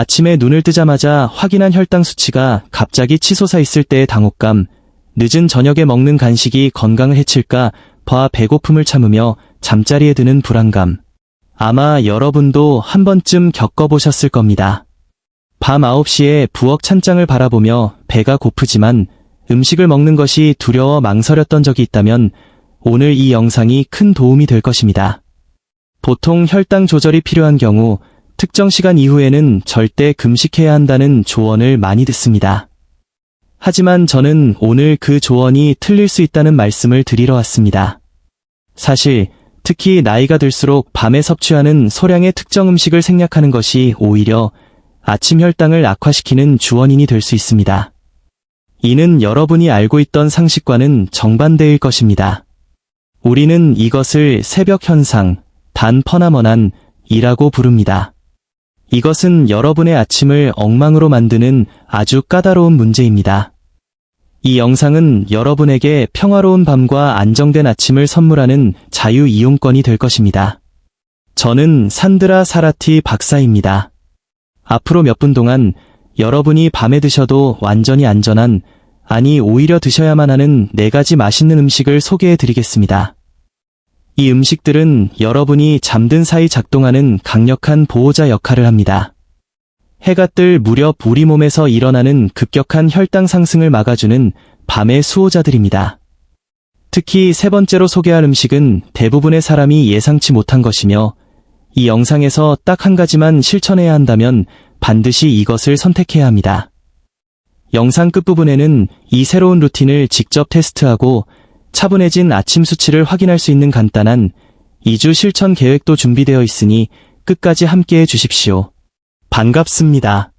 아침에 눈을 뜨자마자 확인한 혈당 수치가 갑자기 치솟아 있을 때의 당혹감, 늦은 저녁에 먹는 간식이 건강을 해칠까 봐 배고픔을 참으며 잠자리에 드는 불안감. 아마 여러분도 한 번쯤 겪어보셨을 겁니다. 밤 9시에 부엌 찬장을 바라보며 배가 고프지만 음식을 먹는 것이 두려워 망설였던 적이 있다면 오늘 이 영상이 큰 도움이 될 것입니다. 보통 혈당 조절이 필요한 경우 특정 시간 이후에는 절대 금식해야 한다는 조언을 많이 듣습니다. 하지만 저는 오늘 그 조언이 틀릴 수 있다는 말씀을 드리러 왔습니다. 사실 특히 나이가 들수록 밤에 섭취하는 소량의 특정 음식을 생략하는 것이 오히려 아침 혈당을 악화시키는 주원인이 될 수 있습니다. 이는 여러분이 알고 있던 상식과는 정반대일 것입니다. 우리는 이것을 새벽 현상, 단 퍼나먼한 이라고 부릅니다. 이것은 여러분의 아침을 엉망으로 만드는 아주 까다로운 문제입니다. 이 영상은 여러분에게 평화로운 밤과 안정된 아침을 선물하는 자유이용권이 될 것입니다. 저는 산드라 사라티 박사입니다. 앞으로 몇 분 동안 여러분이 밤에 드셔도 완전히 안전한, 아니 오히려 드셔야만 하는 4가지 맛있는 음식을 소개해 드리겠습니다. 이 음식들은 여러분이 잠든 사이 작동하는 강력한 보호자 역할을 합니다. 해가 뜰 무렵 우리 몸에서 일어나는 급격한 혈당 상승을 막아주는 밤의 수호자들입니다. 특히 세 번째로 소개할 음식은 대부분의 사람이 예상치 못한 것이며 이 영상에서 딱 한 가지만 실천해야 한다면 반드시 이것을 선택해야 합니다. 영상 끝부분에는 이 새로운 루틴을 직접 테스트하고 차분해진 아침 수치를 확인할 수 있는 간단한 2주 실천 계획도 준비되어 있으니 끝까지 함께해 주십시오. 반갑습니다.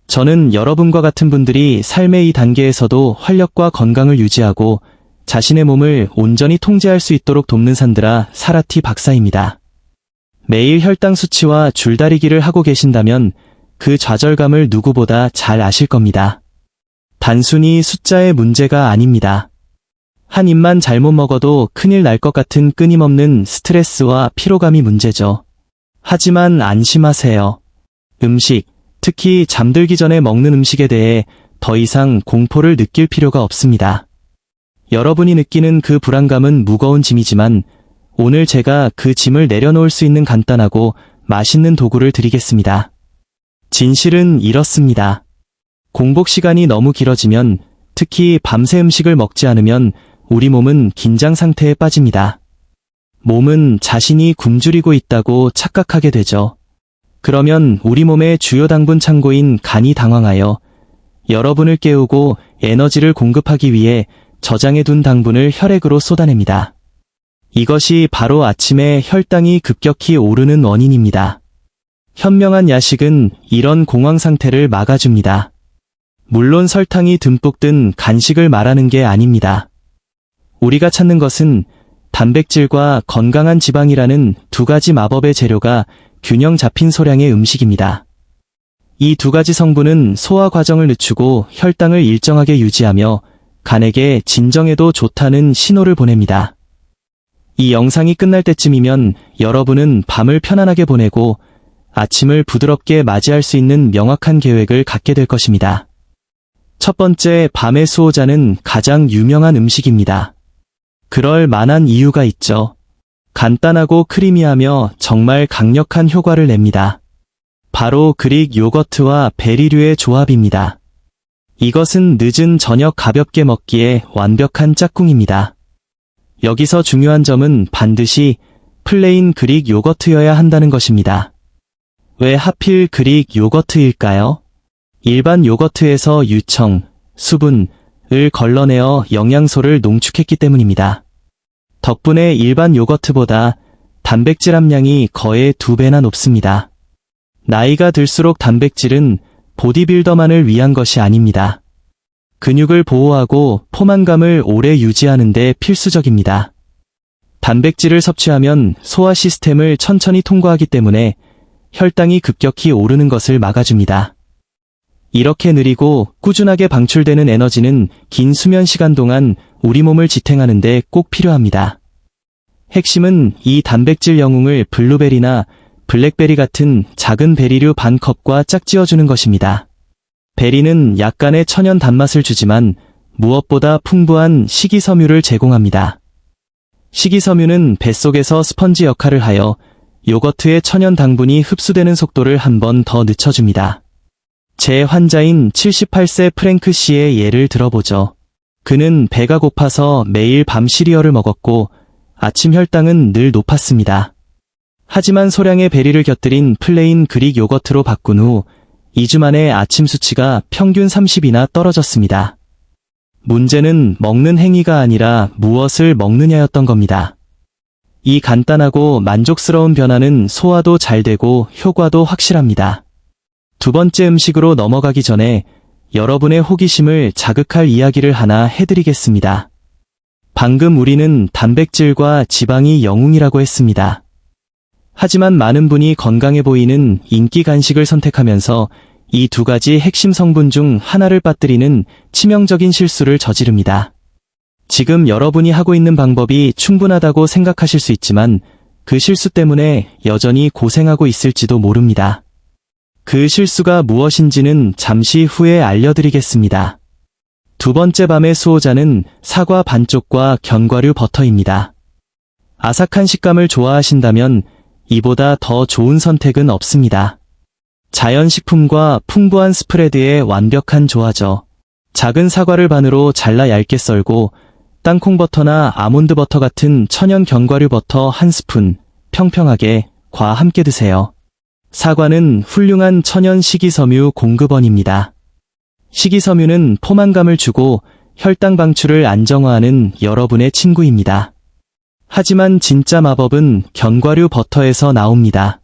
저는 여러분과 같은 분들이 삶의 이 단계에서도 활력과 건강을 유지하고 자신의 몸을 온전히 통제할 수 있도록 돕는 산드라 사라티 박사입니다. 매일 혈당 수치와 줄다리기를 하고 계신다면 그 좌절감을 누구보다 잘 아실 겁니다. 단순히 숫자의 문제가 아닙니다. 한 입만 잘못 먹어도 큰일 날 것 같은 끊임없는 스트레스와 피로감이 문제죠. 하지만 안심하세요. 음식, 특히 잠들기 전에 먹는 음식에 대해 더 이상 공포를 느낄 필요가 없습니다. 여러분이 느끼는 그 불안감은 무거운 짐이지만 오늘 제가 그 짐을 내려놓을 수 있는 간단하고 맛있는 도구를 드리겠습니다. 진실은 이렇습니다. 공복 시간이 너무 길어지면, 특히 밤새 음식을 먹지 않으면 우리 몸은 긴장 상태에 빠집니다. 몸은 자신이 굶주리고 있다고 착각하게 되죠. 그러면 우리 몸의 주요 당분 창고인 간이 당황하여 여러분을 깨우고 에너지를 공급하기 위해 저장해둔 당분을 혈액으로 쏟아냅니다. 이것이 바로 아침에 혈당이 급격히 오르는 원인입니다. 현명한 야식은 이런 공황 상태를 막아줍니다. 물론 설탕이 듬뿍 든 간식을 말하는 게 아닙니다. 우리가 찾는 것은 단백질과 건강한 지방이라는 2가지 마법의 재료가 균형 잡힌 소량의 음식입니다. 이 2가지 성분은 소화 과정을 늦추고 혈당을 일정하게 유지하며 간에게 진정에도 좋다는 신호를 보냅니다. 이 영상이 끝날 때쯤이면 여러분은 밤을 편안하게 보내고 아침을 부드럽게 맞이할 수 있는 명확한 계획을 갖게 될 것입니다. 첫 번째, 밤의 수호자는 가장 유명한 음식입니다. 그럴 만한 이유가 있죠. 간단하고 크리미하며 정말 강력한 효과를 냅니다. 바로 그릭 요거트와 베리류의 조합입니다. 이것은 늦은 저녁 가볍게 먹기에 완벽한 짝꿍입니다. 여기서 중요한 점은 반드시 플레인 그릭 요거트여야 한다는 것입니다. 왜 하필 그릭 요거트일까요? 일반 요거트에서 유청, 수분을 걸러내어 영양소를 농축했기 때문입니다. 덕분에 일반 요거트보다 단백질 함량이 거의 2배나 높습니다. 나이가 들수록 단백질은 보디빌더만을 위한 것이 아닙니다. 근육을 보호하고 포만감을 오래 유지하는 데 필수적입니다. 단백질을 섭취하면 소화 시스템을 천천히 통과하기 때문에 혈당이 급격히 오르는 것을 막아줍니다. 이렇게 느리고 꾸준하게 방출되는 에너지는 긴 수면 시간 동안 우리 몸을 지탱하는 데 꼭 필요합니다. 핵심은 이 단백질 영웅을 블루베리나 블랙베리 같은 작은 베리류 반 컵과 짝지어주는 것입니다. 베리는 약간의 천연 단맛을 주지만 무엇보다 풍부한 식이섬유를 제공합니다. 식이섬유는 뱃속에서 스펀지 역할을 하여 요거트의 천연 당분이 흡수되는 속도를 한 번 더 늦춰줍니다. 제 환자인 78세 프랭크 씨의 예를 들어보죠. 그는 배가 고파서 매일 밤 시리얼을 먹었고 아침 혈당은 늘 높았습니다. 하지만 소량의 베리를 곁들인 플레인 그릭 요거트로 바꾼 후 2주 만에 아침 수치가 평균 30이나 떨어졌습니다. 문제는 먹는 행위가 아니라 무엇을 먹느냐였던 겁니다. 이 간단하고 만족스러운 변화는 소화도 잘 되고 효과도 확실합니다. 두 번째 음식으로 넘어가기 전에 여러분의 호기심을 자극할 이야기를 하나 해드리겠습니다. 방금 우리는 단백질과 지방이 영웅이라고 했습니다. 하지만 많은 분이 건강해 보이는 인기 간식을 선택하면서 이 두 가지 핵심 성분 중 하나를 빠뜨리는 치명적인 실수를 저지릅니다. 지금 여러분이 하고 있는 방법이 충분하다고 생각하실 수 있지만 그 실수 때문에 여전히 고생하고 있을지도 모릅니다. 그 실수가 무엇인지는 잠시 후에 알려드리겠습니다. 두 번째 밤의 수호자는 사과 반쪽과 견과류 버터입니다. 아삭한 식감을 좋아하신다면 이보다 더 좋은 선택은 없습니다. 자연식품과 풍부한 스프레드의 완벽한 조화죠. 작은 사과를 반으로 잘라 얇게 썰고 땅콩버터나 아몬드버터 같은 천연 견과류 버터 한 스푼, 평평하게 과 함께 드세요. 사과는 훌륭한 천연 식이섬유 공급원입니다. 식이섬유는 포만감을 주고 혈당 방출을 안정화하는 여러분의 친구입니다. 하지만 진짜 마법은 견과류 버터에서 나옵니다.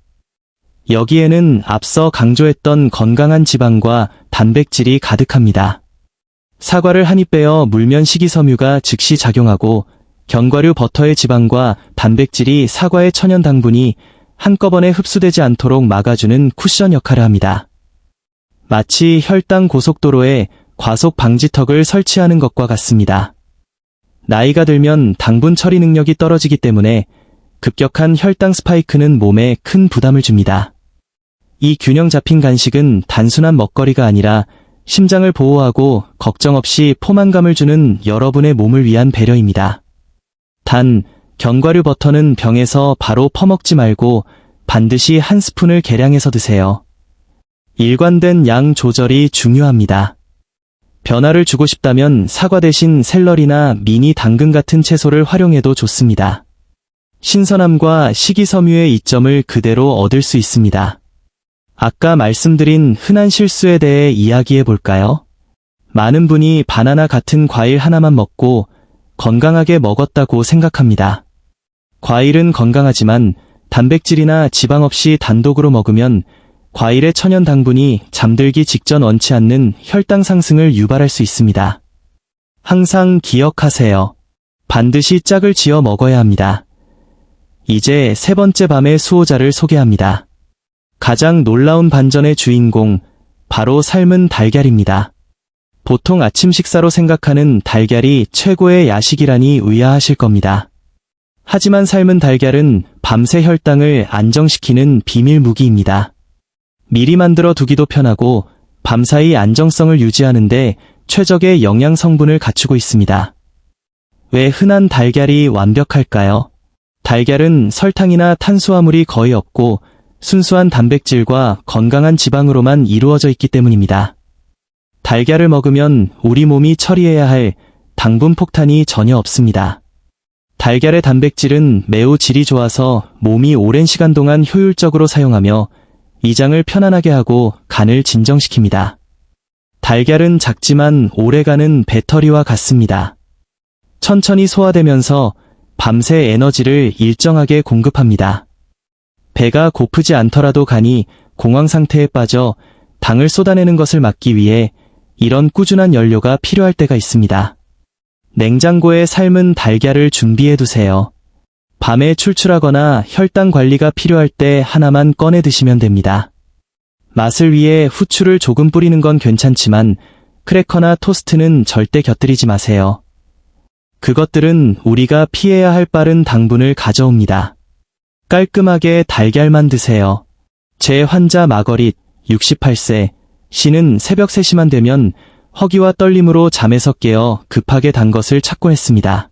여기에는 앞서 강조했던 건강한 지방과 단백질이 가득합니다. 사과를 한 입 베어 물면 식이섬유가 즉시 작용하고 견과류 버터의 지방과 단백질이 사과의 천연 당분이 한꺼번에 흡수되지 않도록 막아주는 쿠션 역할을 합니다. 마치 혈당 고속도로에 과속 방지턱을 설치하는 것과 같습니다. 나이가 들면 당분 처리 능력이 떨어지기 때문에 급격한 혈당 스파이크는 몸에 큰 부담을 줍니다. 이 균형 잡힌 간식은 단순한 먹거리가 아니라 심장을 보호하고 걱정 없이 포만감을 주는 여러분의 몸을 위한 배려입니다. 단, 견과류 버터는 병에서 바로 퍼먹지 말고 반드시 한 스푼을 계량해서 드세요. 일관된 양 조절이 중요합니다. 변화를 주고 싶다면 사과 대신 샐러리나 미니 당근 같은 채소를 활용해도 좋습니다. 신선함과 식이섬유의 이점을 그대로 얻을 수 있습니다. 아까 말씀드린 흔한 실수에 대해 이야기해 볼까요? 많은 분이 바나나 같은 과일 하나만 먹고 건강하게 먹었다고 생각합니다. 과일은 건강하지만 단백질이나 지방 없이 단독으로 먹으면 과일의 천연 당분이 잠들기 직전 원치 않는 혈당 상승을 유발할 수 있습니다. 항상 기억하세요. 반드시 짝을 지어 먹어야 합니다. 이제 세 번째 밤의 수호자를 소개합니다. 가장 놀라운 반전의 주인공, 바로 삶은 달걀입니다. 보통 아침 식사로 생각하는 달걀이 최고의 야식이라니 의아하실 겁니다. 하지만 삶은 달걀은 밤새 혈당을 안정시키는 비밀 무기입니다. 미리 만들어 두기도 편하고 밤사이 안정성을 유지하는데 최적의 영양 성분을 갖추고 있습니다. 왜 흔한 달걀이 완벽할까요? 달걀은 설탕이나 탄수화물이 거의 없고 순수한 단백질과 건강한 지방으로만 이루어져 있기 때문입니다. 달걀을 먹으면 우리 몸이 처리해야 할 당분 폭탄이 전혀 없습니다. 달걀의 단백질은 매우 질이 좋아서 몸이 오랜 시간 동안 효율적으로 사용하며 위장을 편안하게 하고 간을 진정시킵니다. 달걀은 작지만 오래가는 배터리와 같습니다. 천천히 소화되면서 밤새 에너지를 일정하게 공급합니다. 배가 고프지 않더라도 간이 공황 상태에 빠져 당을 쏟아내는 것을 막기 위해 이런 꾸준한 연료가 필요할 때가 있습니다. 냉장고에 삶은 달걀을 준비해 두세요. 밤에 출출하거나 혈당 관리가 필요할 때 하나만 꺼내 드시면 됩니다. 맛을 위해 후추를 조금 뿌리는 건 괜찮지만 크래커나 토스트는 절대 곁들이지 마세요. 그것들은 우리가 피해야 할 빠른 당분을 가져옵니다. 깔끔하게 달걀만 드세요. 제 환자 마거릿, 68세, 씨는 새벽 3시만 되면 허기와 떨림으로 잠에서 깨어 급하게 단 것을 찾곤 했습니다.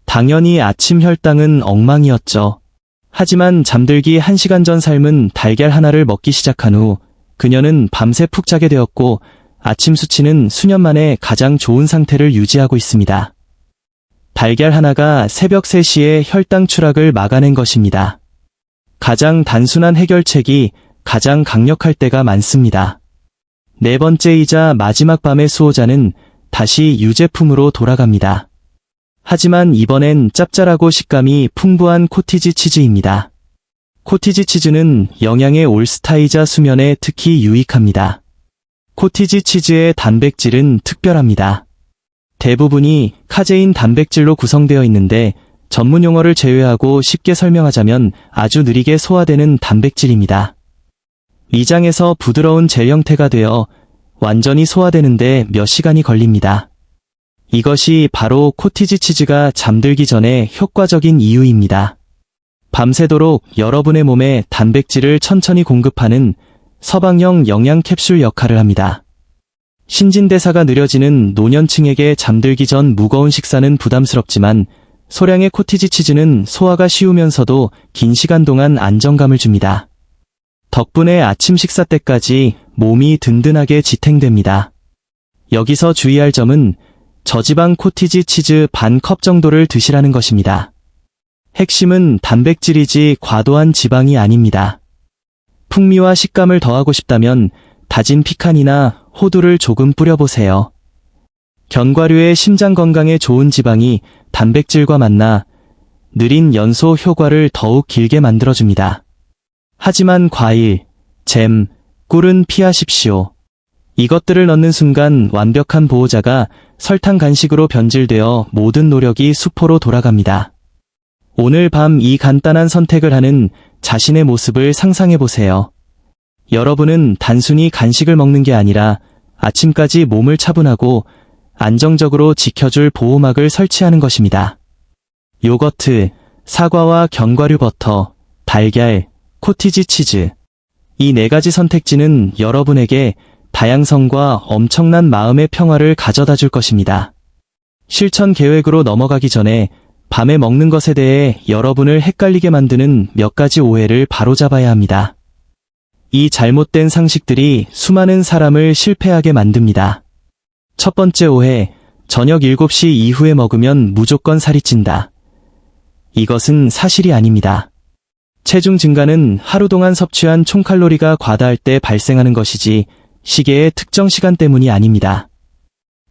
당연히 아침 혈당은 엉망이었죠. 하지만 잠들기 1시간 전 삶은 달걀 하나를 먹기 시작한 후 그녀는 밤새 푹 자게 되었고 아침 수치는 수년 만에 가장 좋은 상태를 유지하고 있습니다. 달걀 하나가 새벽 3시에 혈당 추락을 막아낸 것입니다. 가장 단순한 해결책이 가장 강력할 때가 많습니다. 네 번째이자 마지막 밤의 수호자는 다시 유제품으로 돌아갑니다. 하지만 이번엔 짭짤하고 식감이 풍부한 코티지 치즈입니다. 코티지 치즈는 영양의 올스타이자 수면에 특히 유익합니다. 코티지 치즈의 단백질은 특별합니다. 대부분이 카제인 단백질로 구성되어 있는데 전문 용어를 제외하고 쉽게 설명하자면 아주 느리게 소화되는 단백질입니다. 위장에서 부드러운 젤 형태가 되어 완전히 소화되는데 몇 시간이 걸립니다. 이것이 바로 코티지 치즈가 잠들기 전에 효과적인 이유입니다. 밤새도록 여러분의 몸에 단백질을 천천히 공급하는 서방형 영양 캡슐 역할을 합니다. 신진대사가 느려지는 노년층에게 잠들기 전 무거운 식사는 부담스럽지만 소량의 코티지 치즈는 소화가 쉬우면서도 긴 시간 동안 안정감을 줍니다. 덕분에 아침 식사 때까지 몸이 든든하게 지탱됩니다. 여기서 주의할 점은 저지방 코티지 치즈 반 컵 정도를 드시라는 것입니다. 핵심은 단백질이지 과도한 지방이 아닙니다. 풍미와 식감을 더하고 싶다면 다진 피칸이나 호두를 조금 뿌려보세요. 견과류의 심장 건강에 좋은 지방이 단백질과 만나 느린 연소 효과를 더욱 길게 만들어줍니다. 하지만 과일, 잼, 꿀은 피하십시오. 이것들을 넣는 순간 완벽한 보호자가 설탕 간식으로 변질되어 모든 노력이 수포로 돌아갑니다. 오늘 밤 이 간단한 선택을 하는 자신의 모습을 상상해보세요. 여러분은 단순히 간식을 먹는 게 아니라 아침까지 몸을 차분하고 안정적으로 지켜줄 보호막을 설치하는 것입니다. 요거트, 사과와 견과류 버터, 달걀, 코티지 치즈. 이 4가지 선택지는 여러분에게 다양성과 엄청난 마음의 평화를 가져다 줄 것입니다. 실천 계획으로 넘어가기 전에 밤에 먹는 것에 대해 여러분을 헷갈리게 만드는 몇 가지 오해를 바로잡아야 합니다. 이 잘못된 상식들이 수많은 사람을 실패하게 만듭니다. 첫 번째 오해, 저녁 7시 이후에 먹으면 무조건 살이 찐다. 이것은 사실이 아닙니다. 체중 증가는 하루 동안 섭취한 총칼로리가 과다할 때 발생하는 것이지 시계의 특정 시간 때문이 아닙니다.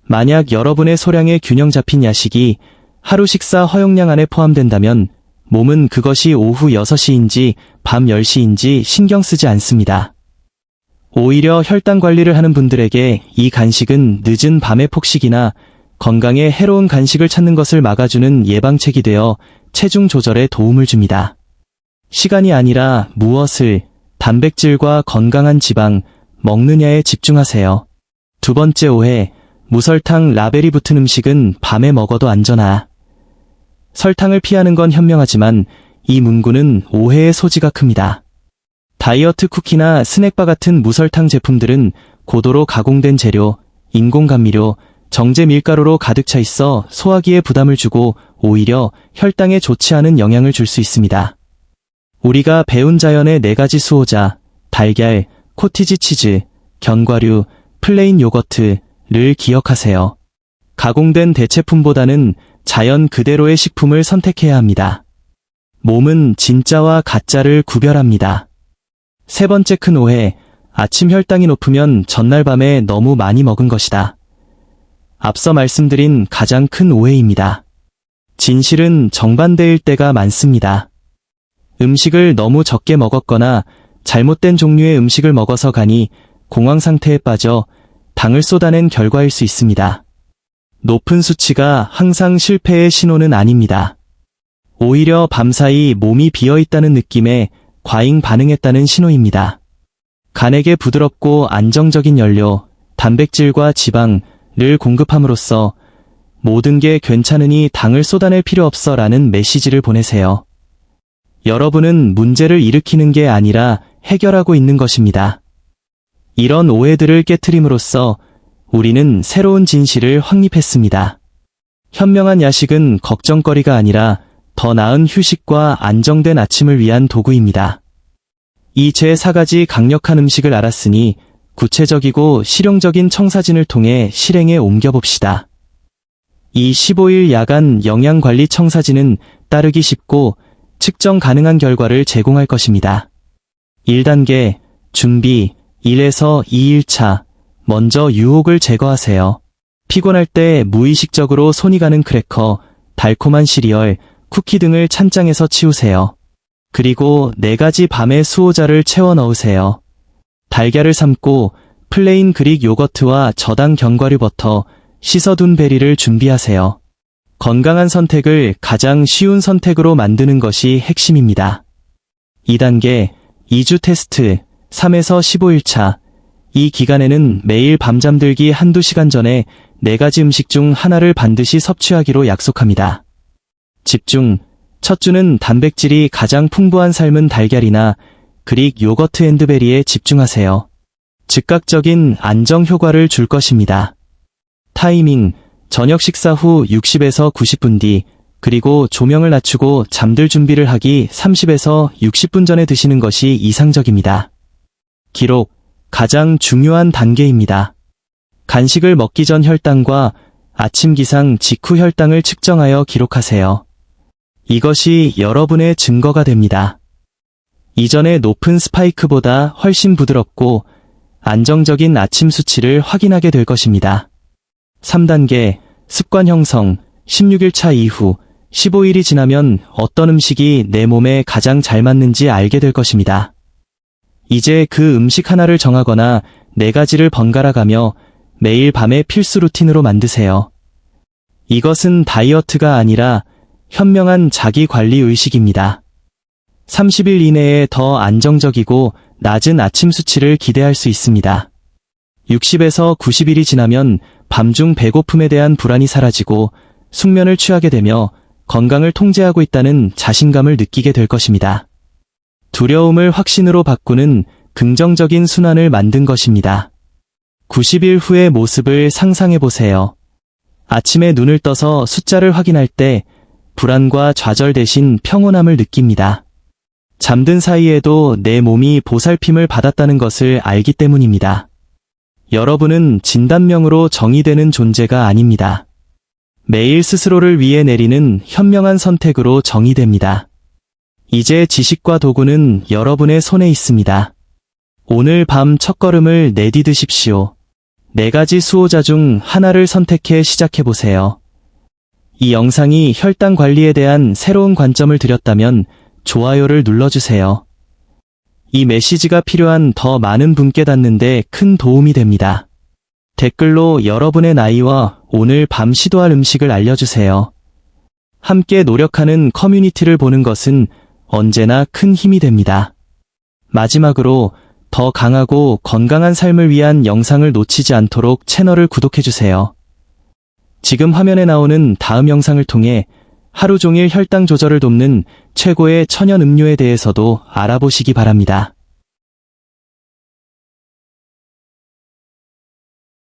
만약 여러분의 소량의 균형 잡힌 야식이 하루 식사 허용량 안에 포함된다면 몸은 그것이 오후 6시인지 밤 10시인지 신경 쓰지 않습니다. 오히려 혈당 관리를 하는 분들에게 이 간식은 늦은 밤의 폭식이나 건강에 해로운 간식을 찾는 것을 막아주는 예방책이 되어 체중 조절에 도움을 줍니다. 시간이 아니라 무엇을, 단백질과 건강한 지방, 먹느냐에 집중하세요. 두 번째 오해, 무설탕 라벨이 붙은 음식은 밤에 먹어도 안전하. 설탕을 피하는 건 현명하지만 이 문구는 오해의 소지가 큽니다. 다이어트 쿠키나 스낵바 같은 무설탕 제품들은 고도로 가공된 재료, 인공 감미료, 정제 밀가루로 가득 차 있어 소화기에 부담을 주고 오히려 혈당에 좋지 않은 영향을 줄 수 있습니다. 우리가 배운 자연의 4가지 수호자, 달걀, 코티지 치즈, 견과류, 플레인 요거트를 기억하세요. 가공된 대체품보다는 자연 그대로의 식품을 선택해야 합니다. 몸은 진짜와 가짜를 구별합니다. 세 번째 큰 오해, 아침 혈당이 높으면 전날 밤에 너무 많이 먹은 것이다. 앞서 말씀드린 가장 큰 오해입니다. 진실은 정반대일 때가 많습니다. 음식을 너무 적게 먹었거나 잘못된 종류의 음식을 먹어서 간이 공황 상태에 빠져 당을 쏟아낸 결과일 수 있습니다. 높은 수치가 항상 실패의 신호는 아닙니다. 오히려 밤사이 몸이 비어있다는 느낌에 과잉 반응했다는 신호입니다. 간에게 부드럽고 안정적인 연료, 단백질과 지방을 공급함으로써 모든 게 괜찮으니 당을 쏟아낼 필요 없어 라는 메시지를 보내세요. 여러분은 문제를 일으키는 게 아니라 해결하고 있는 것입니다. 이런 오해들을 깨트림으로써 우리는 새로운 진실을 확립했습니다. 현명한 야식은 걱정거리가 아니라 더 나은 휴식과 안정된 아침을 위한 도구입니다. 이 제4가지 강력한 음식을 알았으니 구체적이고 실용적인 청사진을 통해 실행에 옮겨봅시다. 이 15일 야간 영양관리 청사진은 따르기 쉽고 측정 가능한 결과를 제공할 것입니다. 1단계, 준비, 1에서 2일차, 먼저 유혹을 제거하세요. 피곤할 때 무의식적으로 손이 가는 크래커, 달콤한 시리얼, 쿠키 등을 찬장에서 치우세요. 그리고 4가지 밤의 수호자를 채워 넣으세요. 달걀을 삶고 플레인 그릭 요거트와 저당 견과류 버터, 씻어둔 베리를 준비하세요. 건강한 선택을 가장 쉬운 선택으로 만드는 것이 핵심입니다. 2단계, 2주 테스트, 3에서 15일차. 이 기간에는 매일 밤 잠들기 한두 시간 전에 4가지 음식 중 하나를 반드시 섭취하기로 약속합니다. 집중. 첫 주는 단백질이 가장 풍부한 삶은 달걀이나 그릭 요거트 앤드 베리에 집중하세요. 즉각적인 안정 효과를 줄 것입니다. 타이밍. 저녁 식사 후 60에서 90분 뒤, 그리고 조명을 낮추고 잠들 준비를 하기 30에서 60분 전에 드시는 것이 이상적입니다. 기록. 가장 중요한 단계입니다. 간식을 먹기 전 혈당과 아침 기상 직후 혈당을 측정하여 기록하세요. 이것이 여러분의 증거가 됩니다. 이전의 높은 스파이크보다 훨씬 부드럽고 안정적인 아침 수치를 확인하게 될 것입니다. 3단계, 습관 형성, 16일차 이후 15일이 지나면 어떤 음식이 내 몸에 가장 잘 맞는지 알게 될 것입니다. 이제 그 음식 하나를 정하거나 4가지를 번갈아 가며 매일 밤에 필수 루틴으로 만드세요. 이것은 다이어트가 아니라 현명한 자기관리 의식입니다. 30일 이내에 더 안정적이고 낮은 아침 수치를 기대할 수 있습니다. 60에서 90일이 지나면 밤중 배고픔에 대한 불안이 사라지고 숙면을 취하게 되며 건강을 통제하고 있다는 자신감을 느끼게 될 것입니다. 두려움을 확신으로 바꾸는 긍정적인 순환을 만든 것입니다. 90일 후의 모습을 상상해 보세요. 아침에 눈을 떠서 숫자를 확인할 때 불안과 좌절 대신 평온함을 느낍니다. 잠든 사이에도 내 몸이 보살핌을 받았다는 것을 알기 때문입니다. 여러분은 진단명으로 정의되는 존재가 아닙니다. 매일 스스로를 위해 내리는 현명한 선택으로 정의됩니다. 이제 지식과 도구는 여러분의 손에 있습니다. 오늘 밤 첫걸음을 내디드십시오. 4가지 수호자 중 하나를 선택해 시작해보세요. 이 영상이 혈당 관리에 대한 새로운 관점을 드렸다면 좋아요를 눌러주세요. 이 메시지가 필요한 더 많은 분께 닿는데 큰 도움이 됩니다. 댓글로 여러분의 나이와 오늘 밤 시도할 음식을 알려주세요. 함께 노력하는 커뮤니티를 보는 것은 언제나 큰 힘이 됩니다. 마지막으로 더 강하고 건강한 삶을 위한 영상을 놓치지 않도록 채널을 구독해주세요. 지금 화면에 나오는 다음 영상을 통해 하루 종일 혈당 조절을 돕는 최고의 천연 음료에 대해서도 알아보시기 바랍니다.